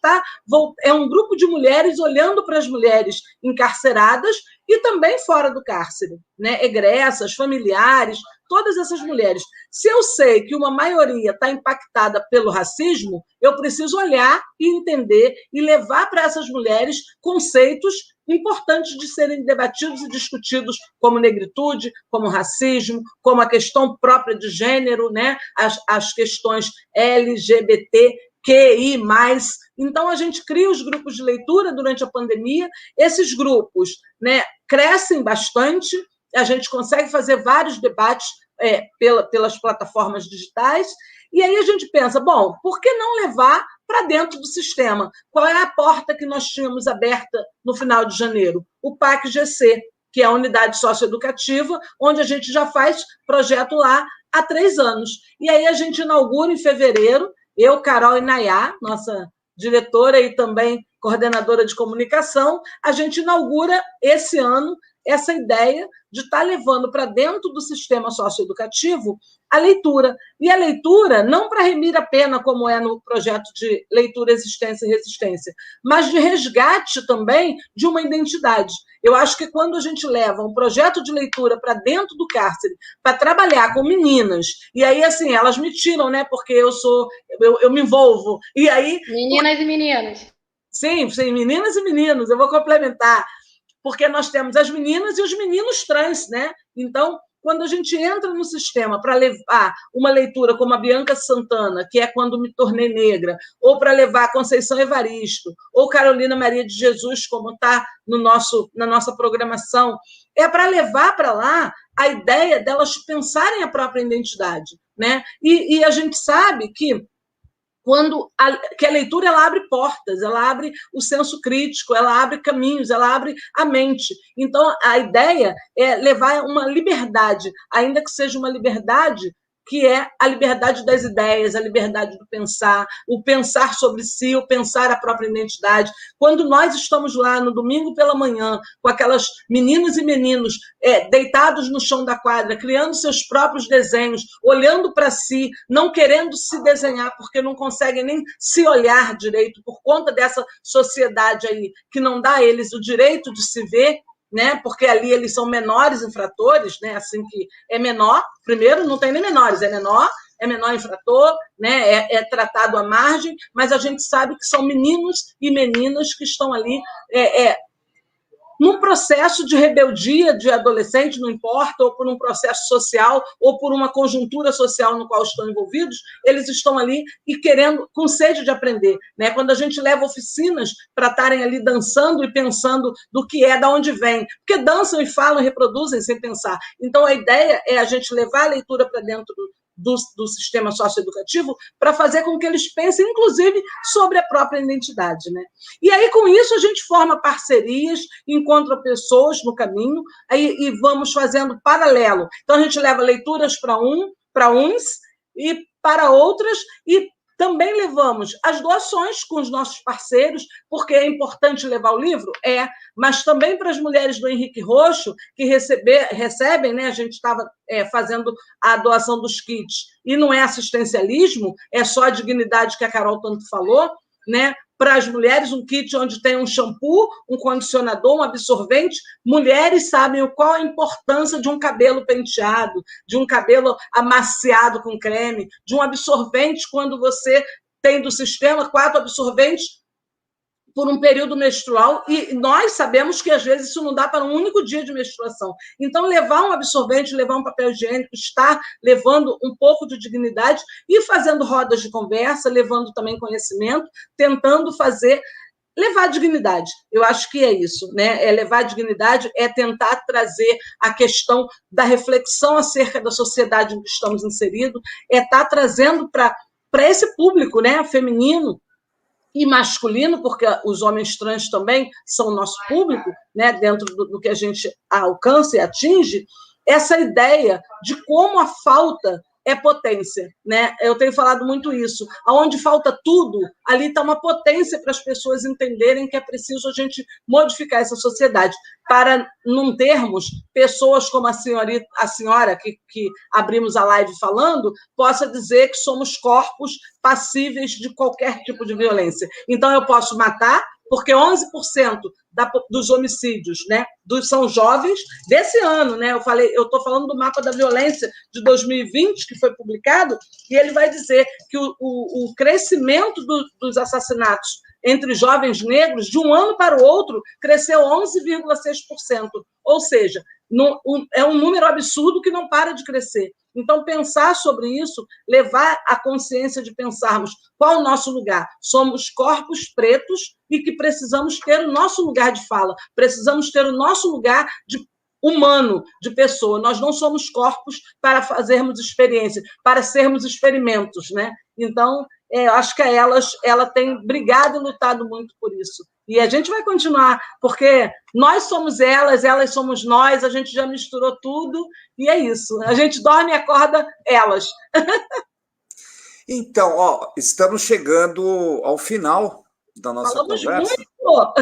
é um grupo de mulheres olhando para as mulheres encarceradas e também fora do cárcere, né? Egressas, familiares, todas essas mulheres. Se eu sei que uma maioria está impactada pelo racismo, eu preciso olhar e entender e levar para essas mulheres conceitos importantes de serem debatidos e discutidos, como negritude, como racismo, como a questão própria de gênero, né? As questões LGBTQI+. Então, a gente cria os grupos de leitura durante a pandemia. Esses grupos, né, crescem bastante, a gente consegue fazer vários debates pelas plataformas digitais, e aí a gente pensa, bom, por que não levar para dentro do sistema? Qual é a porta que nós tínhamos aberta no final de janeiro? O PAC-GC, que é a unidade socioeducativa, onde a gente já faz projeto lá há 3 anos. E aí a gente inaugura em fevereiro, eu, Carol e Nayá, nossa diretora e também coordenadora de comunicação, a gente inaugura esse ano essa ideia de estar levando para dentro do sistema socioeducativo a leitura. E a leitura, não para remir a pena, como é no projeto de Leitura, Existência e Resistência, mas de resgate também de uma identidade. Eu acho que quando a gente leva um projeto de leitura para dentro do cárcere, para trabalhar com meninas, e aí, assim, elas me tiram, né? Porque eu me envolvo. E aí... Meninas e meninos. Sim, meninas e meninos, eu vou complementar. Porque nós temos as meninas e os meninos trans, né? Então, quando a gente entra no sistema para levar uma leitura como a Bianca Santana, que é Quando Me Tornei Negra, ou para levar a Conceição Evaristo, ou Carolina Maria de Jesus, como está na nossa programação, é para levar para lá a ideia delas pensarem a própria identidade, né? E a gente sabe que que a leitura ela abre portas, ela abre o senso crítico, ela abre caminhos, ela abre a mente. Então, a ideia é levar uma liberdade, ainda que seja uma liberdade que é a liberdade das ideias, a liberdade do pensar, o pensar sobre si, o pensar a própria identidade. Quando nós estamos lá no domingo pela manhã, com aquelas meninas e meninos deitados no chão da quadra, criando seus próprios desenhos, olhando para si, não querendo se desenhar, porque não conseguem nem se olhar direito, por conta dessa sociedade aí, que não dá a eles o direito de se ver, né? Porque ali eles são menores infratores, né? Assim que é menor, primeiro não tem nem menores, é menor infrator, né? É tratado à margem, mas a gente sabe que são meninos e meninas que estão ali num processo de rebeldia de adolescente, não importa, ou por um processo social, ou por uma conjuntura social no qual estão envolvidos, eles estão ali e querendo, com sede de aprender, né? Quando a gente leva oficinas para estarem ali dançando e pensando do que é, de onde vem, porque dançam e falam e reproduzem sem pensar. Então, a ideia é a gente levar a leitura para dentro do sistema socioeducativo para fazer com que eles pensem, inclusive, sobre a própria identidade, né? E aí, com isso, a gente forma parcerias, encontra pessoas no caminho e vamos fazendo paralelo. Então, a gente leva leituras para uns e para outras, e também levamos as doações com os nossos parceiros, porque é importante levar o livro, mas também para as mulheres do Henrique Roxo, que recebem, né? A gente estava fazendo a doação dos kits, e não é assistencialismo, é só a dignidade que a Carol tanto falou, né? Para as mulheres, um kit onde tem um shampoo, um condicionador, um absorvente. Mulheres sabem qual a importância de um cabelo penteado, de um cabelo amaciado com creme, de um absorvente quando você tem do sistema 4 absorventes por um período menstrual, e nós sabemos que, às vezes, isso não dá para um único dia de menstruação. Então, levar um absorvente, levar um papel higiênico, estar levando um pouco de dignidade e fazendo rodas de conversa, levando também conhecimento, tentando levar dignidade. Eu acho que é isso, né? Levar dignidade, tentar trazer a questão da reflexão acerca da sociedade em que estamos inseridos, estar trazendo para esse público, né, feminino e masculino, porque os homens trans também são nosso público, né, dentro do que a gente alcança e atinge, essa ideia de como a falta é potência, né? Eu tenho falado muito isso. Aonde falta tudo, ali está uma potência para as pessoas entenderem que é preciso a gente modificar essa sociedade, para não termos pessoas como a senhora que abrimos a live falando, possa dizer que somos corpos passíveis de qualquer tipo de violência. Então, eu posso matar, porque 11% dos homicídios, né, são jovens desse ano, né? Eu estou falando do mapa da violência de 2020, que foi publicado, e ele vai dizer que o crescimento dos assassinatos entre jovens negros, de um ano para o outro, cresceu 11,6%. Ou seja, é um número absurdo que não para de crescer. Então, pensar sobre isso, levar a consciência de pensarmos qual o nosso lugar. Somos corpos pretos e que precisamos ter o nosso lugar de fala, precisamos ter o nosso lugar de humano, de pessoa. Nós não somos corpos para fazermos experiência, para sermos experimentos, né? Então, eu acho que ela tem brigado e lutado muito por isso. E a gente vai continuar, porque nós somos elas somos nós, a gente já misturou tudo, e é isso. A gente dorme e acorda elas. Então, estamos chegando ao final da nossa Falamos conversa. Muito.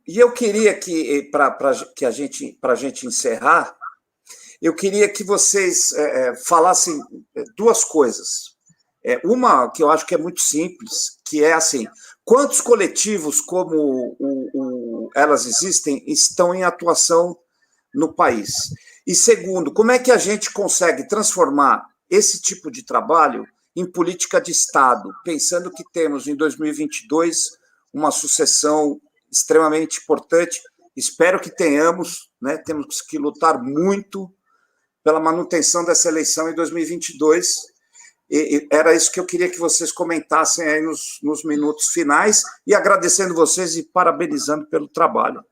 E eu queria que, para a gente encerrar, eu queria que vocês falassem duas coisas. Uma que eu acho que é muito simples, que é assim: quantos coletivos como Elas Existem estão em atuação no país? E segundo, como é que a gente consegue transformar esse tipo de trabalho em política de Estado, pensando que temos em 2022 uma sucessão extremamente importante? Espero que tenhamos, né? Temos que lutar muito pela manutenção dessa eleição em 2022. E era isso que eu queria que vocês comentassem aí nos minutos finais, e agradecendo vocês e parabenizando pelo trabalho.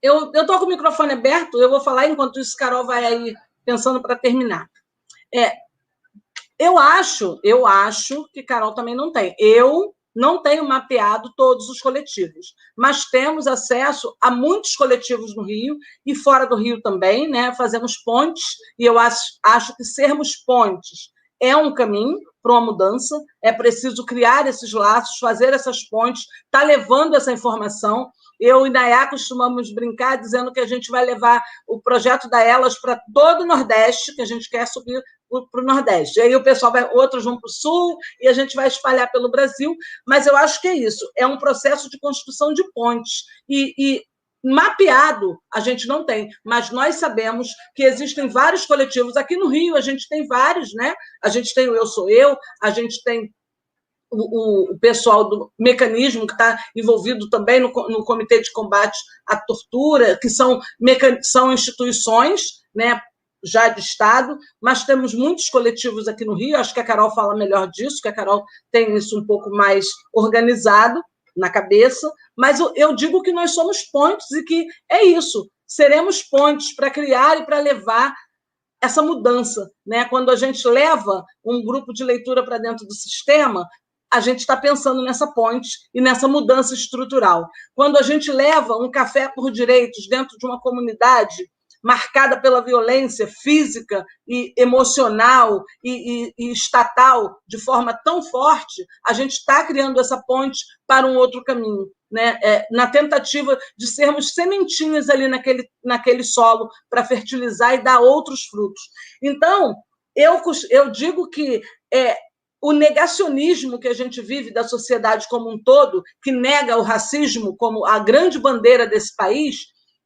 Eu estou com o microfone aberto, eu vou falar, enquanto isso, Carol vai aí pensando para terminar. Eu acho que Carol também não tem. Eu não tenho mapeado todos os coletivos, mas temos acesso a muitos coletivos no Rio e fora do Rio também, né? Fazemos pontes, e eu acho que sermos pontes é um caminho para uma mudança, é preciso criar esses laços, fazer essas pontes, estar levando essa informação. Eu e Nayá costumamos brincar dizendo que a gente vai levar o projeto da Elas para todo o Nordeste, que a gente quer subir para o Nordeste. Aí o pessoal vai, outros vão para o Sul, e a gente vai espalhar pelo Brasil, mas eu acho que é isso, é um processo de construção de pontes, e mapeado a gente não tem, mas nós sabemos que existem vários coletivos. Aqui no Rio a gente tem vários, né? A gente tem o Eu Sou Eu, a gente tem o pessoal do mecanismo que está envolvido também no Comitê de Combate à Tortura, que são instituições, né, já de Estado, mas temos muitos coletivos aqui no Rio, acho que a Carol fala melhor disso, que a Carol tem isso um pouco mais organizado na cabeça, mas eu digo que nós somos pontes e que é isso, seremos pontes para criar e para levar essa mudança, né? Quando a gente leva um grupo de leitura para dentro do sistema, a gente está pensando nessa ponte e nessa mudança estrutural. Quando a gente leva um café por direitos dentro de uma comunidade marcada pela violência física e emocional e estatal de forma tão forte, a gente está criando essa ponte para um outro caminho, né? Na tentativa de sermos sementinhas ali naquele solo para fertilizar e dar outros frutos. Então, eu digo que o negacionismo que a gente vive da sociedade como um todo, que nega o racismo como a grande bandeira desse país,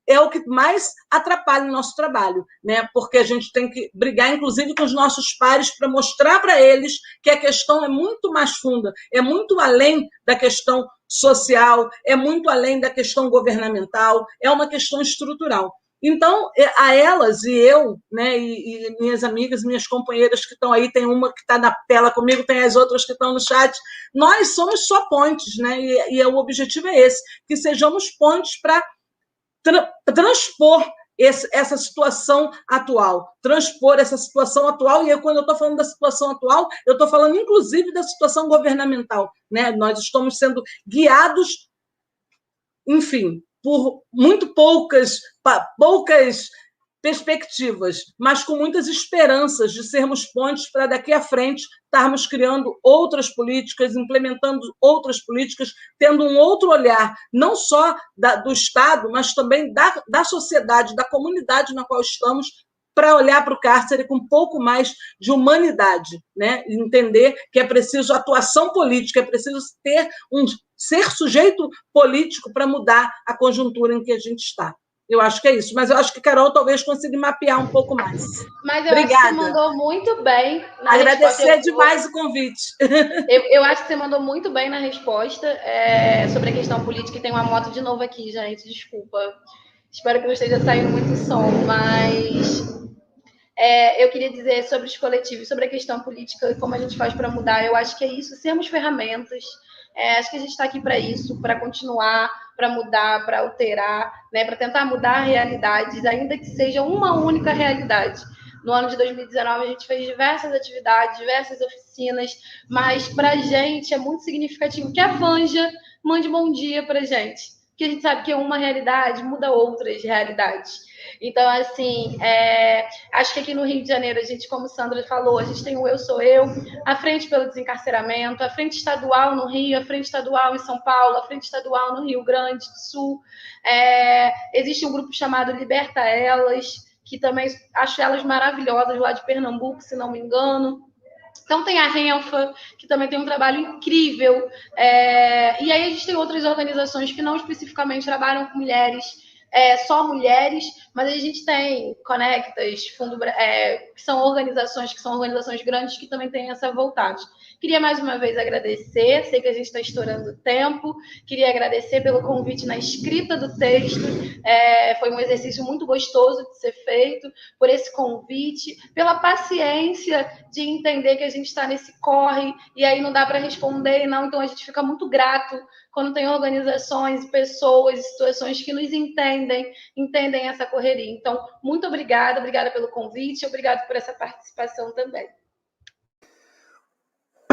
é o que mais atrapalha o nosso trabalho, né? Porque a gente tem que brigar, inclusive, com os nossos pares para mostrar para eles que a questão é muito mais funda, é muito além da questão social, é muito além da questão governamental, é uma questão estrutural. Então, a Elas e eu, né, e minhas amigas, minhas companheiras que estão aí, tem uma que está na tela comigo, tem as outras que estão no chat, nós somos só pontes, né? E o objetivo é esse, que sejamos pontes para transpor essa situação atual, e eu, quando eu estou falando da situação atual, eu estou falando inclusive da situação governamental, né? Nós estamos sendo guiados, enfim, por muito poucas perspectivas, mas com muitas esperanças de sermos pontes para daqui à frente estarmos criando outras políticas, implementando outras políticas, tendo um outro olhar, não só do Estado, mas também da sociedade, da comunidade na qual estamos, para olhar para o cárcere com um pouco mais de humanidade, né? Entender que é preciso atuação política, é preciso ser sujeito político para mudar a conjuntura em que a gente está. Eu acho que é isso, mas eu acho que Carol talvez consiga mapear um pouco mais. Mas eu Obrigada. Acho que você mandou muito bem na Agradecer demais o convite. Eu acho que você mandou muito bem na resposta sobre a questão política, e tem uma moto de novo aqui, gente, desculpa. Espero que não esteja saindo muito som, mas eu queria dizer sobre os coletivos, sobre a questão política e como a gente faz para mudar. Eu acho que é isso, sermos ferramentas. Acho que a gente está aqui para isso, para continuar, para mudar, para alterar, né, para tentar mudar realidades, ainda que seja uma única realidade. No ano de 2019, a gente fez diversas atividades, diversas oficinas, mas para a gente é muito significativo que a Vanja mande bom dia para a gente, porque a gente sabe que uma realidade muda outras realidades. Então, assim, acho que aqui no Rio de Janeiro, a gente, como Sandra falou, a gente tem o Eu Sou Eu, a Frente pelo Desencarceramento, a Frente Estadual no Rio, a Frente Estadual em São Paulo, a Frente Estadual no Rio Grande do Sul. Existe um grupo chamado Liberta Elas, que também acho elas maravilhosas, lá de Pernambuco, se não me engano. Então tem a Renfa, que também tem um trabalho incrível. E aí a gente tem outras organizações que não especificamente trabalham com mulheres, só mulheres, mas a gente tem Conectas, que são organizações grandes que também têm essa vontade. Queria mais uma vez agradecer, sei que a gente está estourando o tempo, queria agradecer pelo convite na escrita do texto, foi um exercício muito gostoso de ser feito, por esse convite, pela paciência de entender que a gente está nesse corre, e aí não dá para responder, não, então a gente fica muito grato quando tem organizações, pessoas e situações que nos entendem essa correria. Então, muito obrigada pelo convite, obrigada por essa participação também.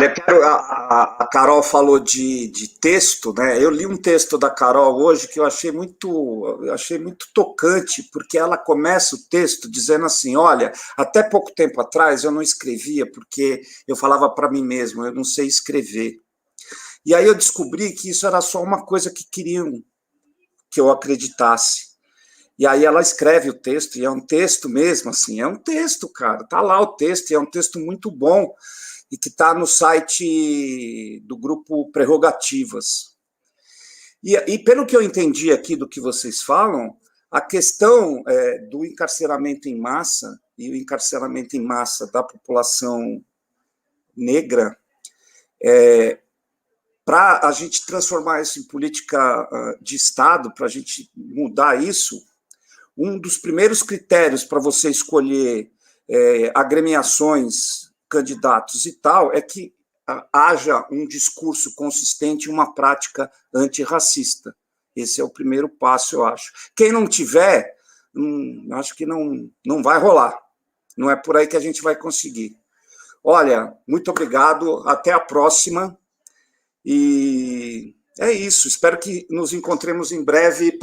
A Carol falou de texto, né? Eu li um texto da Carol hoje que eu achei muito tocante, porque ela começa o texto dizendo assim: olha, até pouco tempo atrás eu não escrevia porque eu falava para mim mesmo, eu não sei escrever. E aí eu descobri que isso era só uma coisa que queriam que eu acreditasse. E aí ela escreve o texto, e é um texto mesmo, assim, é um texto, cara, tá lá o texto, e é um texto muito bom, e que está no site do grupo Prerrogativas. E pelo que eu entendi aqui do que vocês falam, a questão do encarceramento em massa, e o encarceramento em massa da população negra, para a gente transformar isso em política de Estado, para a gente mudar isso, um dos primeiros critérios para você escolher agremiações, candidatos e tal, é que haja um discurso consistente e uma prática antirracista. Esse é o primeiro passo, eu acho. Quem não tiver, acho que não vai rolar. Não é por aí que a gente vai conseguir. Olha, muito obrigado, até a próxima. E é isso, espero que nos encontremos em breve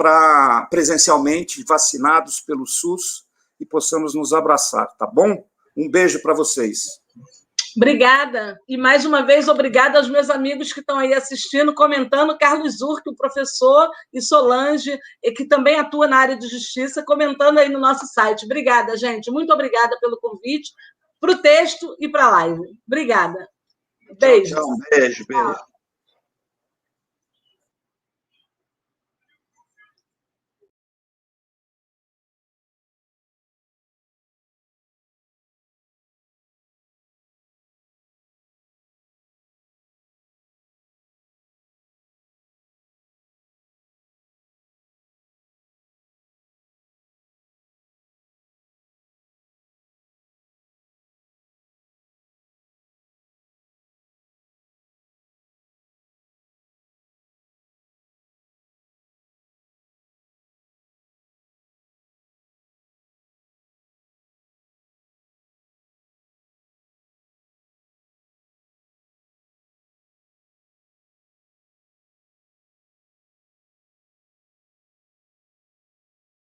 presencialmente, vacinados pelo SUS, e possamos nos abraçar, tá bom? Um beijo para vocês. Obrigada. E, mais uma vez, obrigada aos meus amigos que estão aí assistindo, comentando, Carlos Urque, o professor, e Solange, que também atua na área de justiça, comentando aí no nosso site. Obrigada, gente. Muito obrigada pelo convite, para o texto e para a live. Obrigada. Beijo. Tchau, beijo.